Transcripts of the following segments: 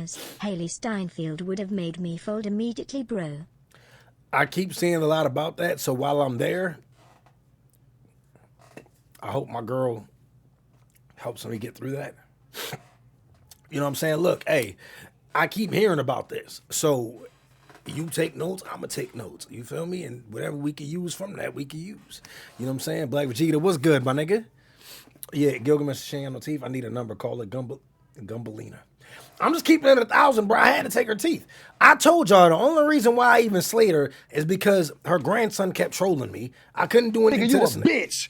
bangers. Haley Steinfeld would have made me fold immediately, bro. I keep seeing a lot about that, so while I'm there, I hope my girl helps me get through that. You know what I'm saying? Look, hey, I keep hearing about this. So you take notes, I'm going to take notes. You feel me? And whatever we can use from that, we can use. You know what I'm saying? Black Vegeta, what's good, my nigga? Yeah, Gilgamesh Shan no teeth. I need a number. Call it Gumbelina. I'm just keeping it 1,000, bro. I had to take her teeth. I told y'all the only reason why I even slayed her is because her grandson kept trolling me. I couldn't do anything to this nigga. Bitch.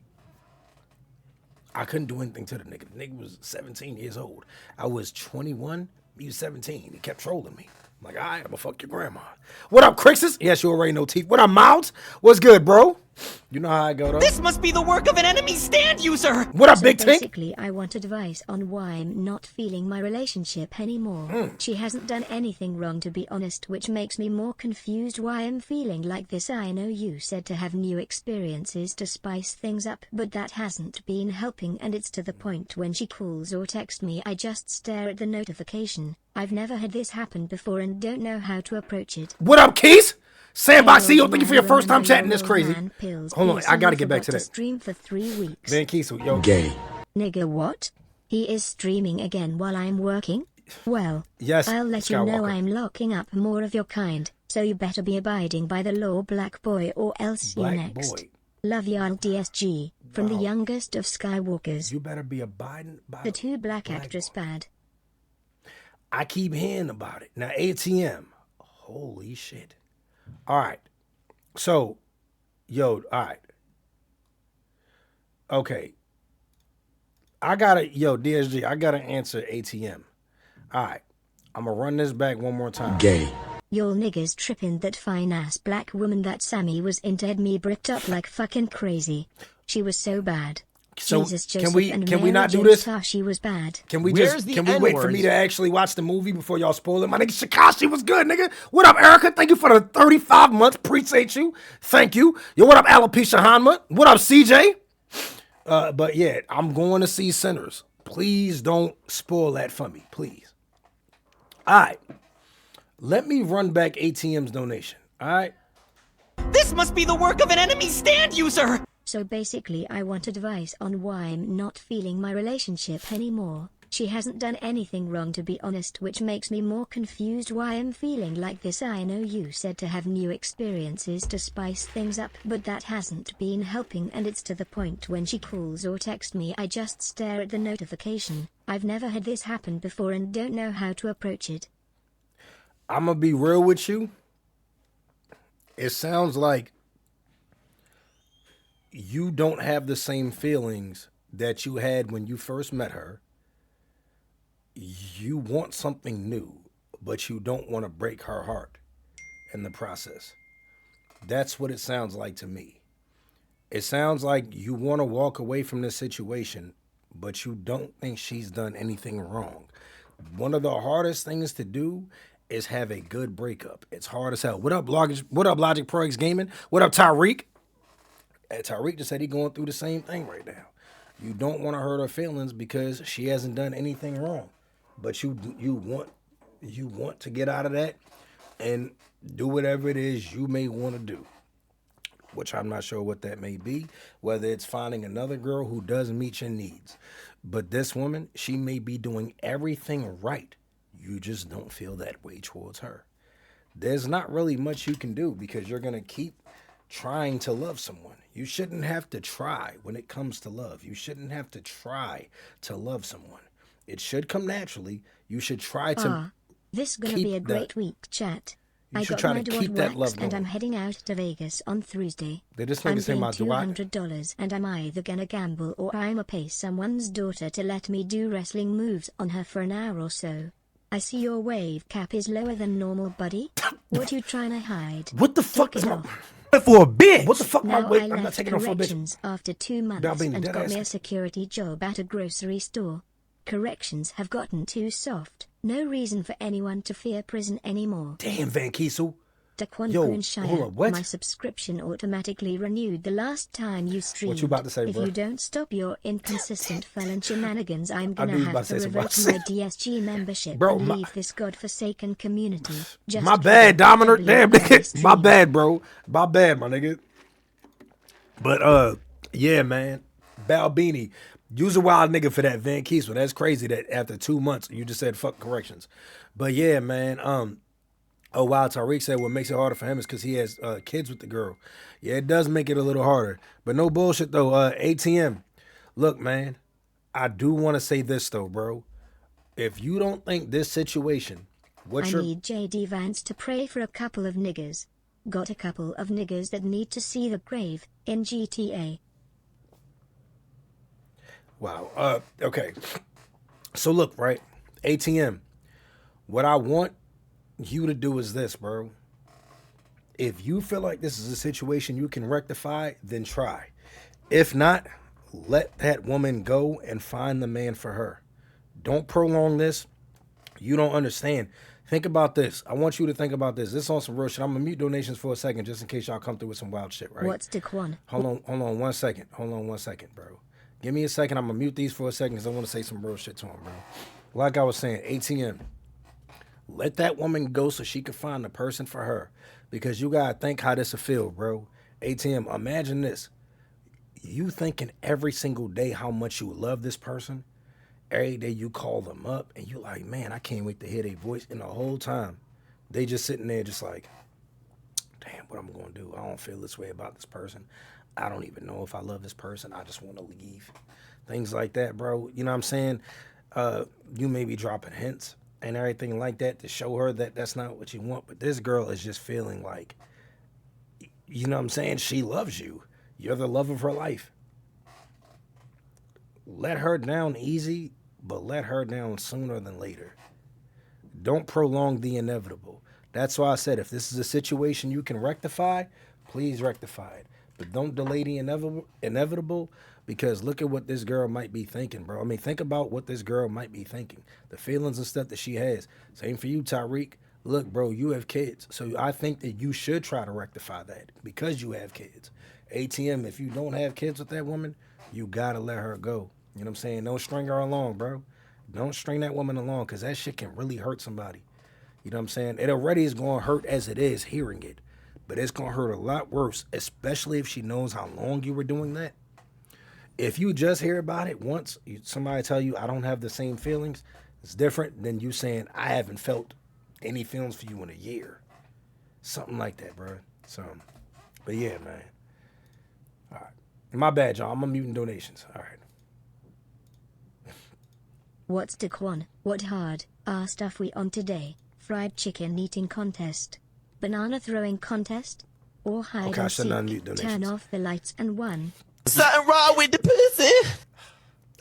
I couldn't do anything to the nigga. The nigga was 17 years old. I was 21. He was 17. He kept trolling me. I'm like, all right, I'm gonna fuck your grandma. What up, Crixus? Yes, you already know teeth. What up, Mount? What's good, bro? You know how I go, though. This must be the work of an enemy stand user. What up, Big Tink? Basically, I want advice on why I'm not feeling my relationship anymore. She hasn't done anything wrong, to be honest, which makes me more confused why I'm feeling like this. I know you said to have new experiences to spice things up, but that hasn't been helping, and it's to the point when she calls or texts me, I just stare at the notification. I've never had this happen before and don't know how to approach it. What up, Keys? Sandbox CEO, thank you for your first time chatting. This crazy. Hold on, I gotta get back to that. Stream for 3 weeks. Van Kiesel, yo. Gay. Nigga, what? He is streaming again while I'm working? Well, yes, I'll let you know I'm locking up more of your kind, so you better be abiding by the law, black boy, or else you next. Boy. Love y'all, DSG, from the youngest of Skywalkers. You better be abiding by the two black actress bad. I keep hearing about it. Now, ATM. Holy shit. All right. So, yo, all right. Okay. DSG, I gotta answer ATM. All right. I'm gonna run this back one more time. Gay. Y'all niggas tripping that fine ass black woman that Sammy was into had me bricked up like fucking crazy. She was so bad. So Jesus, can we not do this? She was bad. Can we wait for me to actually watch the movie before y'all spoil it? My nigga Shikashi was good, nigga. What up, Erica? Thank you for the 35 months. Appreciate you. Thank you. Yo, what up, Alopecia Hanma? What up, CJ? But yeah, I'm going to see Sinners. Please don't spoil that for me, please. All right. Let me run back ATM's donation. All right. This must be the work of an enemy stand user. So basically, I want advice on why I'm not feeling my relationship anymore. She hasn't done anything wrong, to be honest, which makes me more confused why I'm feeling like this. I know you said to have new experiences to spice things up, but that hasn't been helping, and it's to the point when she calls or texts me, I just stare at the notification. I've never had this happen before and don't know how to approach it. I'm gonna be real with you. It sounds like you don't have the same feelings that you had when you first met her. You want something new, but you don't want to break her heart in the process. That's what it sounds like to me. It sounds like you want to walk away from this situation, but you don't think she's done anything wrong. One of the hardest things to do is have a good breakup. It's hard as hell. What up, Logic Pro X Gaming? What up, Tyreek? Tyreek just said he's going through the same thing right now. You don't want to hurt her feelings because she hasn't done anything wrong. But you want to get out of that and do whatever it is you may want to do, which I'm not sure what that may be, whether it's finding another girl who does meet your needs. But this woman, she may be doing everything right. You just don't feel that way towards her. There's not really much you can do because you're going to keep trying to love someone. You shouldn't have to try when it comes to love. You shouldn't have to try to love someone. It should come naturally. You should try to this is going to be a great week, chat. I got my keep that love and I'm heading out to Vegas on Thursday. Did this nigga say my $200 and I'm either gonna gamble or I'ma pay someone's daughter to let me do wrestling moves on her for an hour or so. I see your wave cap is lower than normal, buddy. What you trying to hide? What the fuck is my... For a bitch. What the fuck? Now my I'm not taking off for a bitch. After 2 months and got me a security job at a grocery store. Corrections have gotten too soft. No reason for anyone to fear prison anymore. Damn, Van Kiesel. Daquan Yo, Wiltshire, hold up, what? my subscription automatically renewed the last time you streamed. What you about to say, if bro? you don't stop your inconsistent felon shenanigans, I'm gonna knew you have about to to say revoke something. my DSG membership Bro, and my- leave this godforsaken community. Just My for bad, the Dominic. Damn, nigga. stream. My bad, bro. My bad, my nigga. But yeah, man. Balbini, use a wild nigga for that Van Kiesel. That's crazy that after 2 months you just said fuck corrections. But yeah, man. Oh wow, Tariq said what makes it harder for him is because he has kids with the girl. Yeah, it does make it a little harder. But no bullshit though. ATM. Look, man. I do want to say this though, bro. If you don't think this situation, I need JD Vance to pray for a couple of niggers. Got a couple of niggers that need to see the grave in GTA. Wow. Okay. So look, right? ATM. What I want you to do is this, bro. If you feel like this is a situation you can rectify, then try. If not, let that woman go and find the man for her. Don't prolong this. You don't understand. Think about this. I want you to think about this. This is on some real shit. I'm gonna mute donations for a second just in case y'all come through with some wild shit, right? What's Daquan? Hold on 1 second. Hold on 1 second, bro. Give me a second. I'm gonna mute these for a second because I want to say some real shit to him, bro. Like I was saying, ATM. Let that woman go so she can find the person for her. Because you gotta think how this will feel, bro. ATM, imagine this. You thinking every single day how much you love this person. Every day you call them up and you're like, man, I can't wait to hear their voice. And the whole time, they just sitting there just like, damn, what I'm gonna do? I don't feel this way about this person. I don't even know if I love this person. I just want to leave. Things like that, bro. You know what I'm saying? You may be dropping hints and everything like that to show her that that's not what you want. But this girl is just feeling like, you know what I'm saying? She loves you. You're the love of her life. Let her down easy, but let her down sooner than later. Don't prolong the inevitable. That's why I said if this is a situation you can rectify, please rectify it. But don't delay the inevitable because look at what this girl might be thinking, bro. I mean, think about what this girl might be thinking. The feelings and stuff that she has. Same for you, Tyreek. Look, bro, you have kids. So I think that you should try to rectify that because you have kids. ATM, if you don't have kids with that woman, you got to let her go. You know what I'm saying? Don't string her along, bro. Don't string that woman along because that shit can really hurt somebody. You know what I'm saying? It already is going to hurt as it is hearing it. But it's going to hurt a lot worse, especially if she knows how long you were doing that. If you just hear about it once, somebody tell you, I don't have the same feelings, it's different than you saying, I haven't felt any feelings for you in a year. Something like that, bro. So, but yeah, man. All right. My bad, y'all. I'm muting donations. All right. What's Daquan? What hard stuff we on today? Fried chicken eating contest, banana throwing contest, or hide Okay, I and shouldn't seek? unmute donations. Turn off the lights and one. Something wrong with the pussy.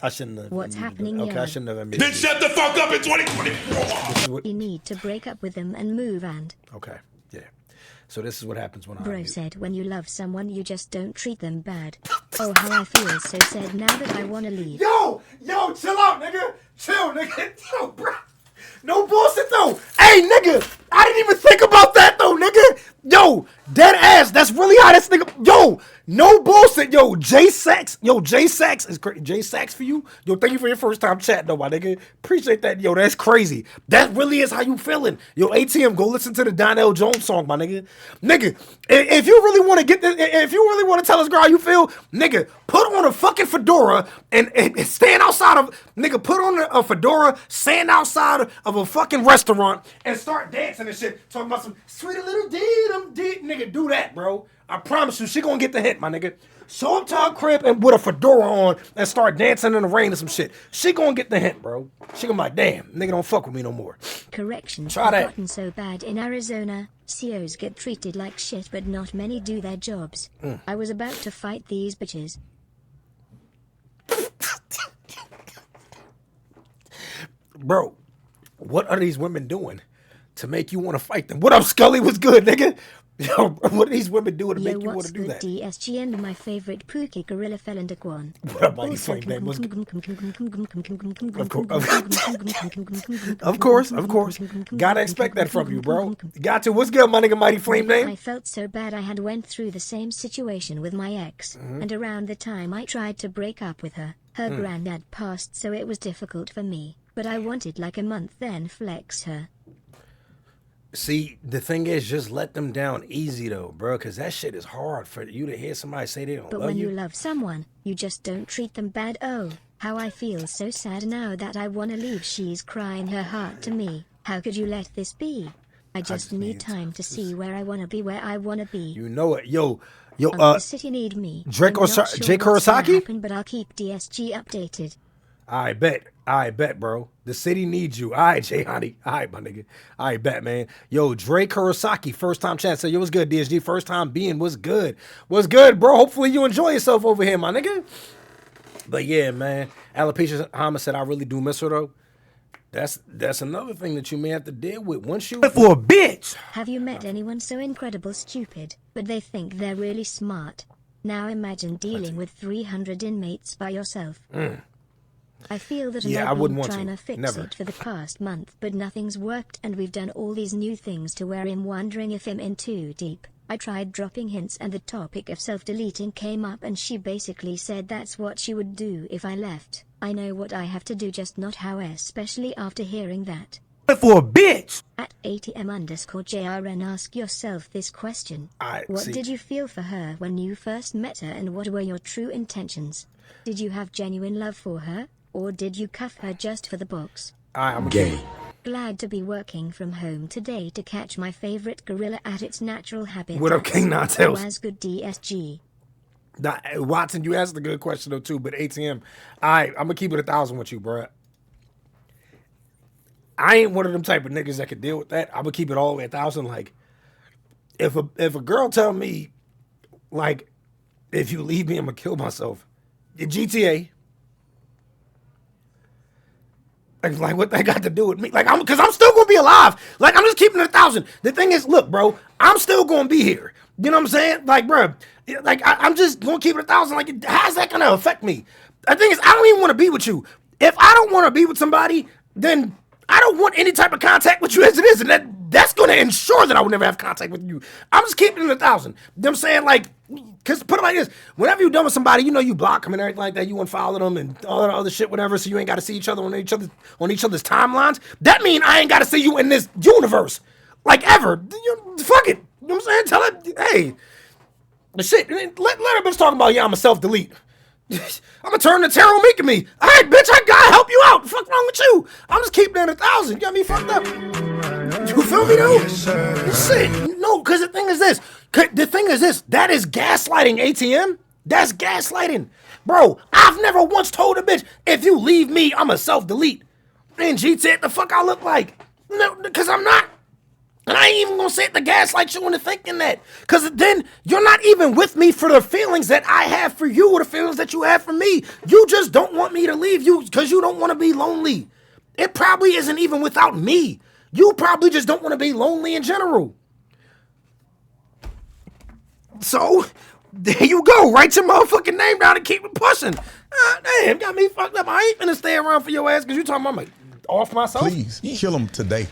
I shouldn't have. What's happening Okay, here? I shouldn't have unmuted. Then shut the fuck up in 2024. This is what, You need to break up with them and move and. okay, yeah. So this is what happens when I Bro unmute. said when you love someone you just don't treat them bad. Oh how I feel so sad now that I wanna leave. Yo, chill out, nigga. Chill, nigga. Yo, bro. No bullshit, though. Hey, nigga. I didn't even think about that, though, nigga. Yo, dead ass. That's really how this nigga. Yo, no bullshit. Yo, J Sax. Yo, J Sax is crazy. J Sax for you. Yo, thank you for your first time chatting, though, my nigga. Appreciate that. Yo, that's crazy. That really is how you feeling. Yo, ATM, go listen to the Donnell Jones song, my nigga. Nigga, if you really want to get this, if you really want to tell this girl how you feel, nigga, put on a fucking fedora and stand outside of, nigga, put on a fedora, stand outside of a fucking restaurant and start dancing and shit. Talking about some sweet little dee, nigga, do that, bro. I promise you, she gonna get the hint, my nigga. Show up to her crib and with a fedora on and start dancing in the rain or some shit. She gonna get the hint, bro. She gonna be like, damn, nigga don't fuck with me no more. Corrections Try have that. gotten so bad in Arizona, COs get treated like shit but not many do their jobs. I was about to fight these bitches. Bro, what are these women doing? to make you want to fight them. What up, Scully? What's good, nigga? Yo, what do these women do to Yo, make you want what's to do good, that? DSG and my favorite Pookie gorilla felon Daquan. What up, mighty flame name? Of course. Gotta expect that from you, bro. Got to. What's good, my nigga, mighty flame name? I felt so bad I had went through the same situation with my ex, and around the time I tried to break up with her, her granddad passed, so it was difficult for me. But I wanted like a month, then flex her. See, the thing is, just let them down easy though, bro, because that shit is hard for you to hear somebody say they don't But love when you. you love someone, you just don't treat them bad. Oh, how I feel so sad now that I wanna leave. She's crying her heart to me. How could you let this be? I just need time to see where I wanna be, where I wanna be. You know it. Yo, The city need me. Jay I'm not sure Kurosaki? what's gonna happen, but I'll keep DSG updated. I bet, bro. The city needs you. All right, Jay Honey. All right, my nigga. I bet, man. Yo, Dre Kurosaki, first time chat. So, yo, what's good, DSG? First time being, what's good? What's good, bro? Hopefully you enjoy yourself over here, my nigga. But yeah, man. Alopecia Hama said, I really do miss her, though. That's another thing that you may have to deal with. Once you... For a bitch! Have you met anyone so incredible stupid, but they think they're really smart? Now imagine dealing with 300 inmates by yourself. I feel that I I've wouldn't been want trying to. to fix Never. it for the past month, but nothing's worked, and we've done all these new things to where I'm wondering if I'm in too deep. I tried dropping hints and the topic of self-deleting came up, and she basically said that's what she would do if I left. I know what I have to do, just not how, especially after hearing that. For a bitch! At ATM_JRN, ask yourself this question. What see. did you feel for her when you first met her, and what were your true intentions? Did you have genuine love for her? Or did you cuff her just for the box? I'm gay. Glad to be working from home today to catch my favorite gorilla at its natural habitat. What up, King Nantails? Was good, DSG. Nah, Watson, you asked a good question though too, but ATM, I'm gonna keep it 1,000 with you, bro. I ain't one of them type of niggas that could deal with that. I'm gonna keep it all the way 1,000. Like, if a girl tell me, like, if you leave me, I'm gonna kill myself. GTA. Like, what that got to do with me? Like, because I'm still gonna be alive. Like, I'm just keeping it 1,000. The thing is, look, bro, I'm still gonna be here. You know what I'm saying? Like, bro, like I'm just gonna keep it 1,000. Like, how's that gonna affect me? The thing is, I don't even want to be with you. If I don't want to be with somebody, then I don't want any type of contact with you as it is, and that's gonna ensure that I will never have contact with you. I'm just keeping it 1,000. You know what I'm saying? Like, because put it like this, whenever you're done with somebody, you know you block them and everything like that, you unfollow them and all that other shit, whatever, so you ain't got to see each other on each other's timelines. That mean I ain't got to see you in this universe, like, ever. Fuck it. You know what I'm saying? Tell it, hey, the shit, let her bitch talk about, yeah, I'm a self-delete. I'm gonna turn the Taro Mika me. All right, bitch, I gotta help you out. The fuck wrong with you? I'm just keeping it 1,000. You got me fucked up. You feel me though? Shit. No, because the thing is this. That is gaslighting, ATM. That's gaslighting. Bro, I've never once told a bitch, if you leave me, I'm a self-delete. And G said the fuck I look like. No, because I'm not. And I ain't even gonna say it to gaslight you into thinking that. Because then you're not even with me for the feelings that I have for you or the feelings that you have for me. You just don't want me to leave you because you don't want to be lonely. It probably isn't even without me. You probably just don't want to be lonely in general. So, there you go. Write your motherfucking name down and keep it pushing. Damn, got me fucked up. I ain't finna stay around for your ass because you talking about me off myself. Please, kill him today.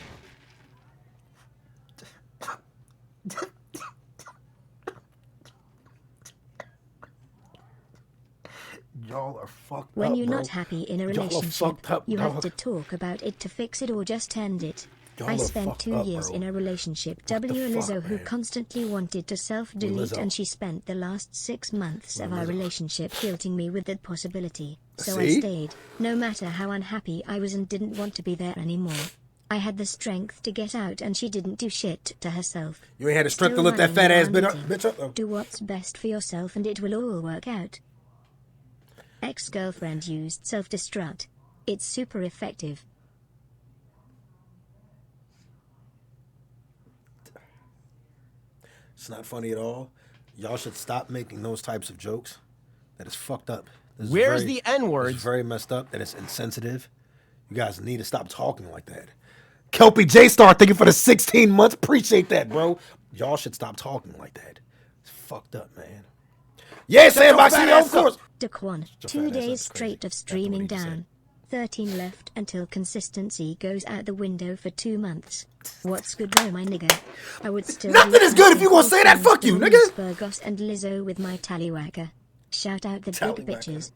Y'all are fucked When up, you're bro. not happy in a Y'all are relationship, fucked up, you dog. have to talk about it to fix it or just end it. Y'all I are spent fucked 2 up, years bro. in a relationship. What the Lizzo, fuck, who man? constantly wanted to self-delete, Lizzo. and she spent the last 6 months of our relationship guilting me with that possibility. So I See? stayed, no matter how unhappy I was and didn't want to be there anymore. I had the strength to get out, and she didn't do shit to herself. You ain't had the strength Still to lift that running fat ass around bitch up, though. Do what's best for yourself and it will all work out. Ex-girlfriend used self-destruct. It's super effective. It's not funny at all. Y'all should stop making those types of jokes. That is fucked up. This is Where's very- the N-word? It's very messed up. That it's insensitive. You guys need to stop talking like that. Kelpie J-Star, thank you for the 16 months. Appreciate that, bro. Y'all should stop talking like that. It's fucked up, man. Yeah, Sandbox CEO, of course. Daquan, 2 days straight of streaming down. 13 left until consistency goes out the window for 2 months. What's good though, my nigga? I would still Nothing is good if you gonna say that. Fuck you, nigga. Burgos and Lizzo with my tallywhacker. Shout out the big bitches.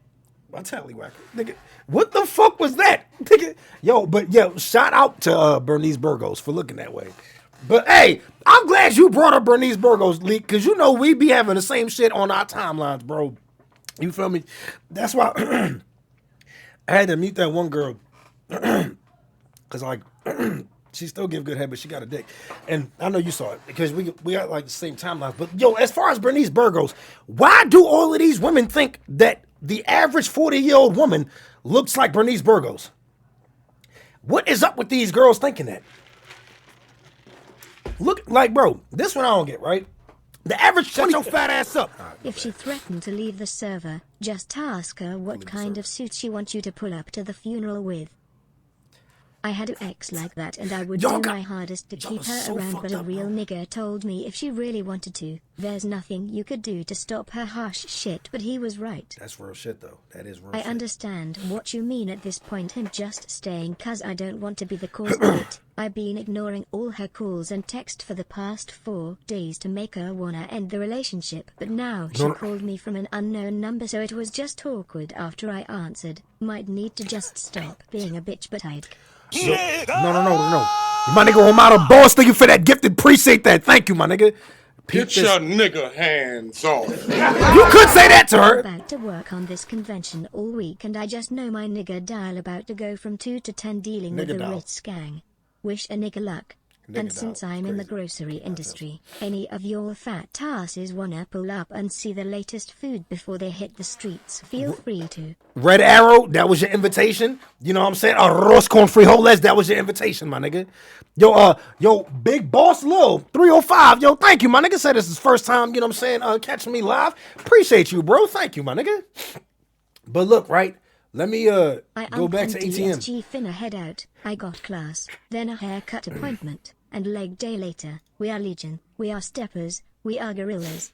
My tallywhacker, nigga. What the fuck was that, nigga? Yo, but yo, shout out to Bernice Burgos for looking that way. But hey, I'm glad you brought up Bernice Burgos leak, because you know we be having the same shit on our timelines, bro. You feel me? That's why I had to mute that one girl because like she still give good head, but she got a dick. And I know you saw it because we got like the same timelines. But yo, as far as Bernice Burgos, why do all of these women think that the average 40-year-old woman looks like Bernice Burgos? What is up with these girls thinking that? Look, like, bro, this one I don't get, right? The average, shut your fat ass up. If she threatened to leave the server, just ask her what kind of suit she wants you to pull up to the funeral with. I had an ex like that and I would do my hardest to keep her around, but a real nigga told me if she really wanted to, there's nothing you could do to stop her harsh shit, but he was right. That's real shit though. That is real I shit. understand what you mean at this point, him just staying cause I don't want to be the cause of it. I've been ignoring all her calls and text for the past 4 days to make her wanna end the relationship, but now she called me from an unknown number, so it was just awkward after I answered. Might need to just stop being a bitch, but I'd... No. My nigga Omar Boss, thank you for that gift. Appreciate that. Thank you, my nigga. Get your nigga hands off. You could say that to her. About to work on this convention all week and I just know my nigga dial about to go from 2 to 10 dealing with the Ritz gang. Wish a nigga luck. And since I'm in the grocery industry, any of your fat asses wanna pull up and see the latest food before they hit the streets, feel free to. Red Arrow, that was your invitation. You know what I'm saying? Arroz con frijoles, that was your invitation, my nigga. Yo, Big Boss Lil, 305. Yo, thank you, my nigga. Said this is first time, you know what I'm saying, catching me live. Appreciate you, bro. Thank you, my nigga. But look, right? Let me go back to ATM. DSG finna head out. I got class, then a haircut appointment, and leg day later. We are legion, we are steppers, we are gorillas.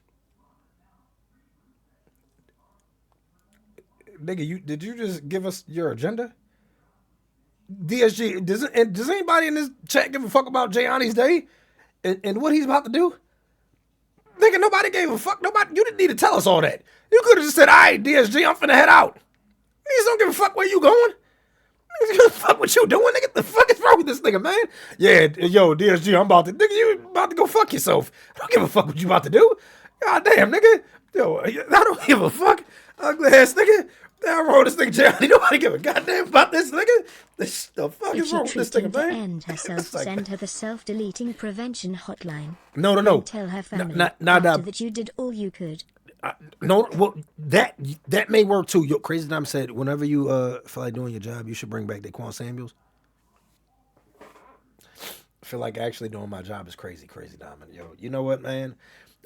Nigga, did you just give us your agenda? DSG, does anybody in this chat give a fuck about Gianni's day and what he's about to do? Nigga, nobody gave a fuck. Nobody. You didn't need to tell us all that. You could have just said, all right, DSG, I'm finna head out. Niggas don't give a fuck where you going. Niggas give a fuck what you doing, nigga. The fuck is wrong with this nigga, man? Yeah, yo, DSG, I'm about to, nigga, you about to go fuck yourself. I don't give a fuck what you about to do. God damn, nigga. Yo, I don't give a fuck. Ugly ass nigga. I wrote this nigga Johnny. Nobody give a goddamn about this nigga. The fuck is wrong with this nigga, man? End herself, send her the self-deleting prevention hotline. No. And tell her family that you did all you could. No, well, that may work too. Yo, Crazy Dime said, whenever you feel like doing your job, you should bring back Daquan Samuels. I feel like actually doing my job is crazy Diamond. Yo, you know what, man?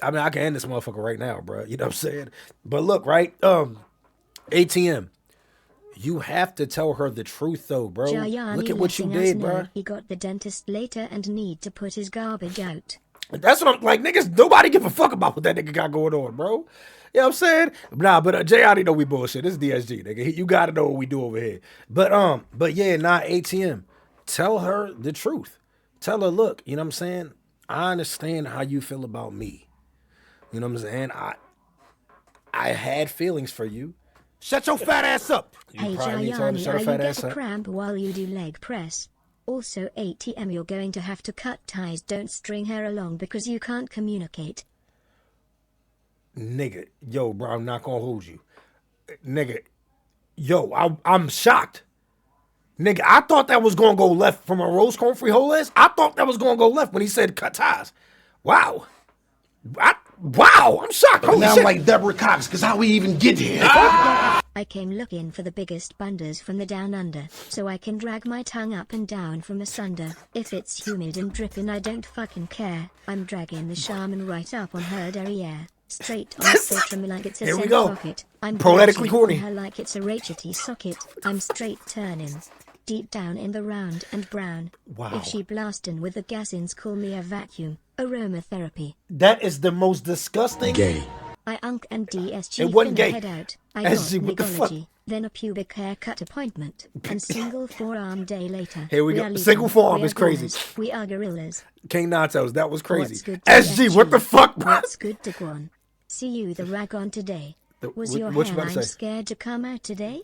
I mean, I can end this motherfucker right now, bro. You know what I'm saying? But look, right? ATM, you have to tell her the truth, though, bro. Look at what you did, bro. He got the dentist later and need to put his garbage out. That's what I'm like, niggas. Nobody give a fuck about what that nigga got going on, bro. You know what I'm saying? Nah, but Jay already know we bullshit. This is DSG, nigga. You gotta know what we do over here. But yeah, ATM. Tell her the truth. Tell her, look, you know what I'm saying? I understand how you feel about me. You know what I'm saying? I had feelings for you. Shut your fat ass up. Hey, Gianni, you get a cramp while you do leg press. Also, ATM, you're going to have to cut ties. Don't string her along because you can't communicate. Nigga, yo, bro, I'm not gonna hold you. Nigga, yo, I'm shocked. Nigga, I thought that was gonna go left from a rose corn frijoles. I thought that was gonna go left when he said cut ties. Wow. Wow, I'm shocked. Holy now shit. I'm like Deborah Cox, because how we even get here? I came looking for the biggest bunders from the down under, so I can drag my tongue up and down from asunder. If it's humid and dripping, I don't fucking care. I'm dragging the shaman right up on her derriere. Straight on the filter like it's a center pocket. I'm poetically corny. her like it's a rachety socket. I'm straight turning. deep down in the round and brown. Wow. If she blastin' with the gasins, call me a vacuum. Aromatherapy. That is the most disgusting. Gay. I unk and DSG It wasn't finna gay. head out. I SG, got what the fuck? nigology, then a pubic haircut appointment, and single forearm day later. Here we go. are Single leaving. forearm We is are crazy. gorillas. We are gorillas. King Natos, that was crazy. What's good, SG, what the fuck, bro? What's good, Daquan? See you the rag on today. Was your what you about to hairline say? scared to come out today?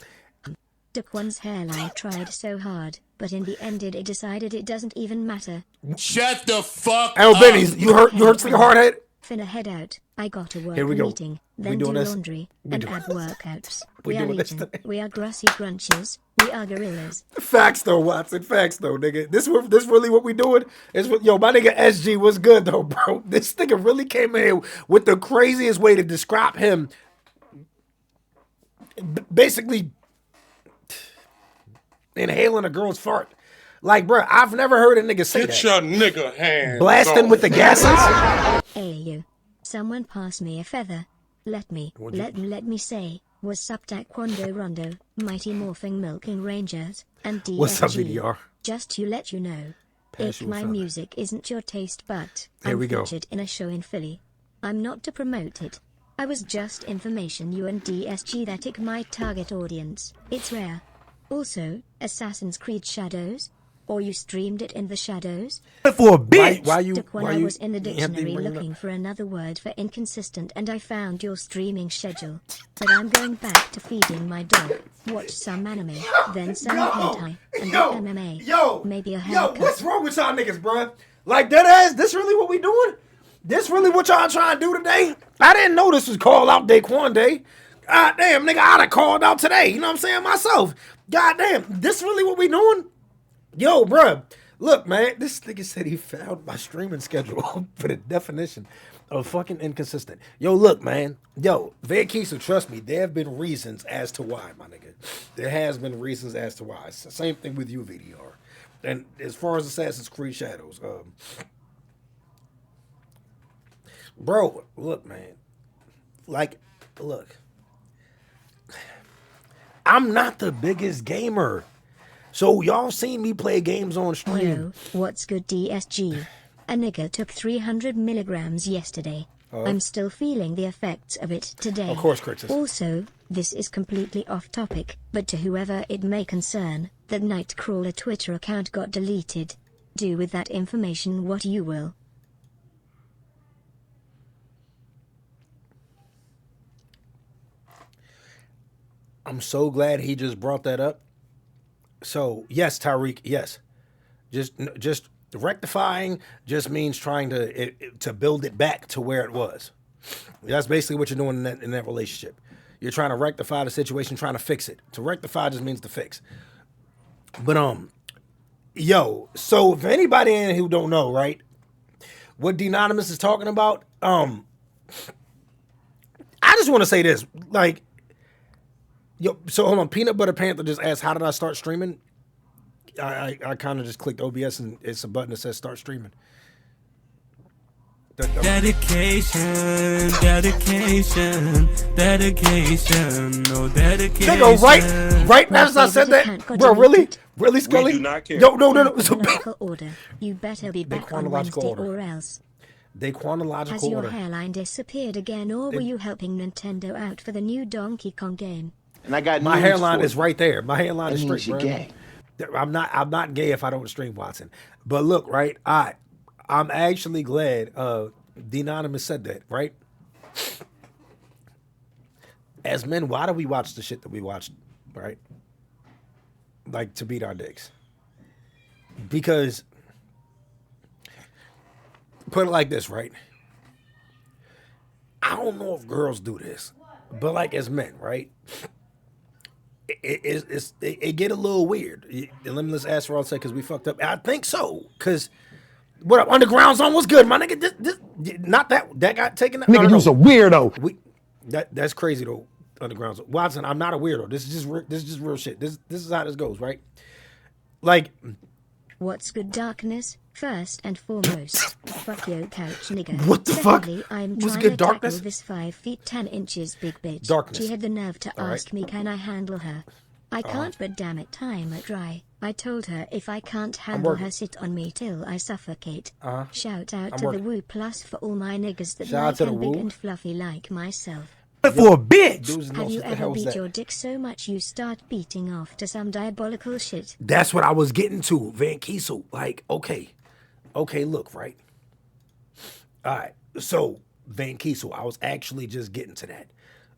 Daquan's hairline tried so hard, but in the end it decided it doesn't even matter. Shut the fuck Al up. Benny's, you hurt your hard head? Finna head out. I got a work Here we go. meeting, We then do doing this? laundry, We and doing add this? workouts. We We are doing this legion. today? We are grassy grunches. We are gorillas. Facts though, Watson. Facts though, nigga. This really what we doing? Yo, my nigga SG was good though, bro. This nigga really came in here with the craziest way to describe him. Basically, inhaling a girl's fart. Like, bro, I've never heard a nigga say Get that. your nigga hands Blasting off. with the gases. Hey you. Someone pass me a feather. Let me say, what's up Taekwondo Rondo, Mighty Morphing Milking Rangers, and DFG. What's up, VDR? Just to let you know, Pass if you a my feather. music isn't your taste but Here I'm we go. featured in a show in Philly. I'm not to promote it. I was just information you and DSG that it my target audience. It's rare. Also, Assassin's Creed Shadows? Or you streamed it in the shadows? For a bitch. Why you? When Why I you? was in the you have to dictionary bring it up? looking for another word for inconsistent and I found your streaming schedule. But I'm going back to feeding my dog, watch some anime, then some hentai, and MMA. Maybe a haircut. What's wrong with y'all niggas, bruh? Like, that ass, this really what we doing? This really what y'all trying to do today? I didn't know this was call out Daquan Day. God damn, nigga, I'd have called out today. You know what I'm saying? Myself. God damn, this really what we doing? Yo, bruh, look, man, this nigga said he found my streaming schedule for the definition of fucking inconsistent. Yo, look, man. Yo, Van Kiesel, trust me, there have been reasons as to why, my nigga. There has been reasons as to why. It's the same thing with you, VDR. And as far as Assassin's Creed Shadows, bro, look, man. Like, look. I'm not the biggest gamer. So y'all seen me play games on stream. Yo, what's good DSG? A nigga took 300 milligrams yesterday. I'm still feeling the effects of it today. Of course, Crixus. Also, this is completely off topic, but to whoever it may concern, that Nightcrawler Twitter account got deleted. Do with that information what you will. I'm so glad he just brought that up. So, yes, Tyreek, yes. Just rectifying just means trying to build it back to where it was. That's basically what you're doing in that relationship. You're trying to rectify the situation, trying to fix it. To rectify just means to fix. But yo, so if anybody in who don't know, right, what Denonymous is talking about, I just want to say this, like, yo, so hold on, Peanut Butter Panther just asked, how did I start streaming? I kind of just clicked OBS and it's a button that says start streaming. Dedication, no dedication. Nigga, right as I said that, bro, really, Scully? We do not care. No. Chronological order. You better be back on chronological Wednesday order. or else. They chronological Has your order. hairline disappeared again, or were you helping Nintendo out for the new Donkey Kong game? And I got My news hairline for is you. right there. My hairline is That means straight, you're bro. gay. I'm not gay if I don't stream, Watson. But look, right, I'm actually glad Denonymous said that, right? As men, why do we watch the shit that we watch, right? Like, to beat our dicks. Because, put it like this, right? I don't know if girls do this, but like as men, right? It get a little weird. Let me ask for all say because we fucked up. I think so. Cause what up? Underground Zone was good, my nigga. This not that got taken. Nigga, you's a weirdo. That's crazy though. Underground Zone. Watson, I'm not a weirdo. This is just real shit. This is how this goes, right? Like, What's good, darkness? First and foremost, fuck yo couch nigga. What the fuck? Secondly, I'm What's trying good, to darkness? tackle this 5 feet 10 inches big bitch. Darkness. She had the nerve to All right. ask me, can I handle her? I Uh-huh. can't, but damn it, time it dry. I told her if I can't handle working. her sit on me till I suffocate. Uh-huh. Shout out I'm to working. the Woo Plus for all my niggas that Shout out like to the and big Woo. and fluffy like myself. For a bitch. Dudes and Have knows you what the ever hell was beat that? your dick so much you start beating off to some diabolical shit? That's what I was getting to, Van Kiesel. Like, okay, look, right? All right, so Van Kiesel, I was actually just getting to that.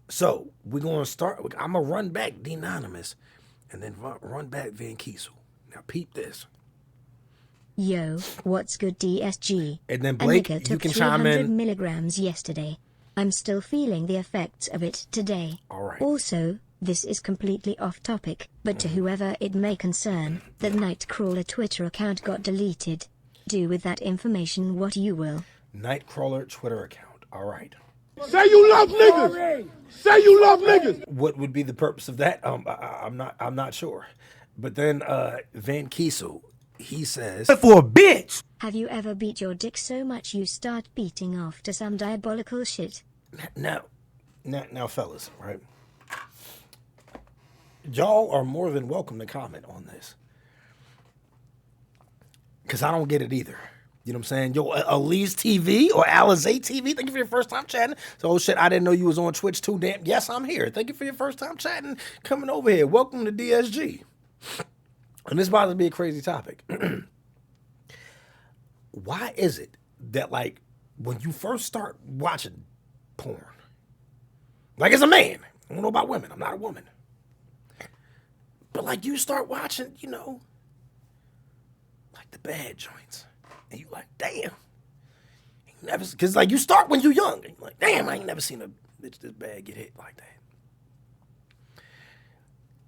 So we're gonna start. I'm gonna run back Anonymous, and then run back Van Kiesel. Now peep this. Yo, what's good DSG? And then A Blake, nigga you took can chime 300 in. milligrams yesterday. I'm still feeling the effects of it today. All right. Also, this is completely off topic, but to whoever it may concern, the Nightcrawler Twitter account got deleted. Do with that information what you will. Nightcrawler Twitter account. All right. Say you love niggas. Say you love niggas. What would be the purpose of that? I'm not sure. But then Van Kiesel, he says, For a bitch. Have you ever beat your dick so much you start beating off to some diabolical shit? now, fellas, right? Y'all are more than welcome to comment on this. Because I don't get it either. You know what I'm saying? Yo, Elise TV or Alizé TV, thank you for your first time chatting. So, oh shit, I didn't know you was on Twitch too. Damn, yes, I'm here. Thank you for your first time chatting, coming over here. Welcome to DSG. And this is about to be a crazy topic. Why is it that, like, when you first start watching porn, like as a man, I don't know about women, I'm not a woman, but like you start watching, you know, like the bad joints, and you like, damn, never, because like you start when you're young, and you're like, damn, I ain't never seen a bitch this bad get hit like that.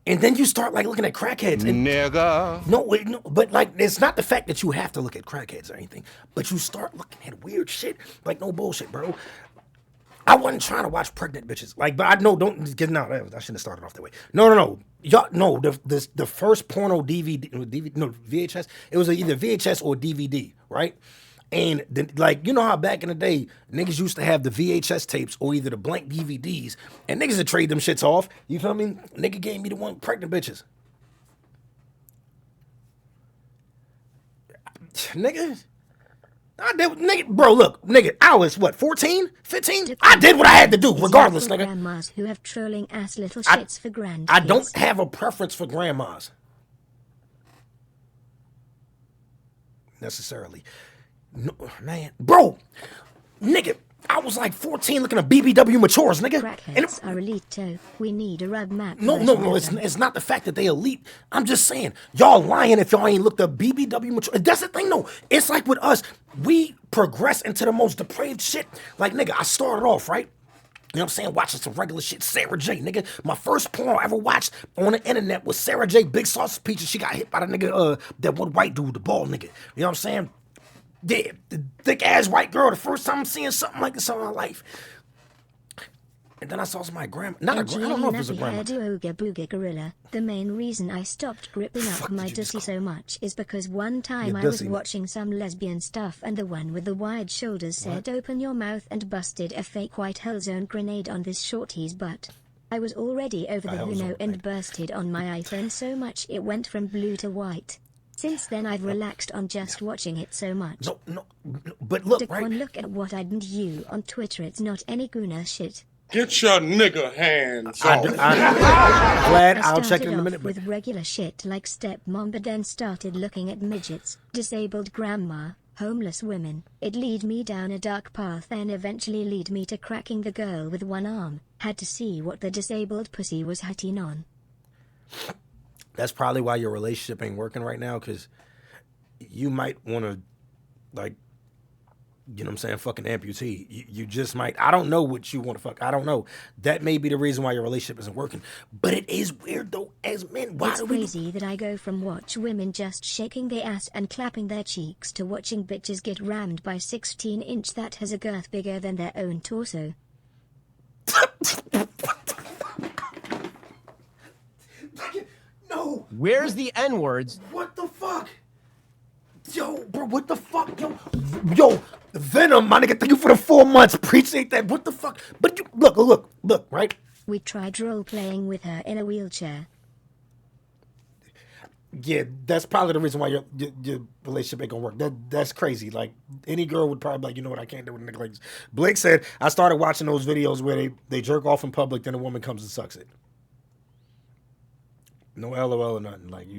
And then you start like looking at crackheads. And, Nigga. no, but like it's not the fact that you have to look at crackheads or anything, but you start looking at weird shit. Like no bullshit, bro. I wasn't trying to watch pregnant bitches. Like, but I know don't get out. I shouldn't have started off that way. No. Y'all no the first porno VHS. It was either VHS or DVD, right? And then, like, you know how back in the day, niggas used to have the VHS tapes or either the blank DVDs, and niggas would trade them shits off. You feel me? Nigga gave me the one pregnant bitches. Nigga, I did, nigga, bro, look, nigga, I was, what, 14, 15? I did what I had to do, regardless, nigga. Grandmas who have trolling ass little shits for grandkids. I don't have a preference for grandmas. Necessarily. No, man, bro, nigga, I was like 14 looking at BBW Matures, nigga. Crackheads are elite too. We need a rub map. No, it's not the fact that they elite. I'm just saying, y'all lying if y'all ain't looked up BBW Mature. That's the thing, no. It's like with us, we progress into the most depraved shit. Like, nigga, I started off, right? You know what I'm saying? Watching some regular shit. Sarah J, nigga. My first porn I ever watched on the internet was Sarah J, Big Sauce Peaches. She got hit by the nigga, that one white dude, the bald nigga. You know what I'm saying? Yeah, the thick-ass white girl, the first time I'm seeing something like this in my life. And then I saw my grandma. Not a grandma. I don't know if it's a grandma. Ooga booga gorilla. The main reason I stopped gripping up my dussy so much is because one time I was watching some lesbian stuff and the one with the wide shoulders said open your mouth and busted a fake white Hellzone grenade on this shorty's butt. I was already over the Uno and bursted on my iPhone so much it went from blue to white. Since then I've relaxed on just watching it so much. No, but look, Daquan, right? Look at what I did you on Twitter. It's not any gooner shit. Get your nigga hands off. I'm glad I I'll check it in a started minute. off But with regular shit like stepmom, but then started looking at midgets, disabled grandma, homeless women. It lead me down a dark path and eventually lead me to cracking the girl with one arm. Had to see what the disabled pussy was hitting on. that's probably why your relationship ain't working right now, because you might want to, like, you know what I'm saying, fucking amputee. You just might. I don't know what you want to fuck. I don't know. That may be the reason why your relationship isn't working. But it is weird, though, as men. Why It's do we... crazy that I go from watch women just shaking their ass and clapping their cheeks to watching bitches get rammed by 16-inch that has a girth bigger than their own torso. No. Where's the N-words? What the fuck? Yo, bro, what the fuck? Yo, Venom, my nigga, thank you for the 4 months. Appreciate that. What the fuck? But you, look, right? We tried role-playing with her in a wheelchair. Yeah, that's probably the reason why your relationship ain't gonna work. That's crazy. Like any girl would probably be like, you know what, I can't do with a nigga like this. Blake said, I started watching those videos where they jerk off in public, then a woman comes and sucks it. No LOL or nothing. Like you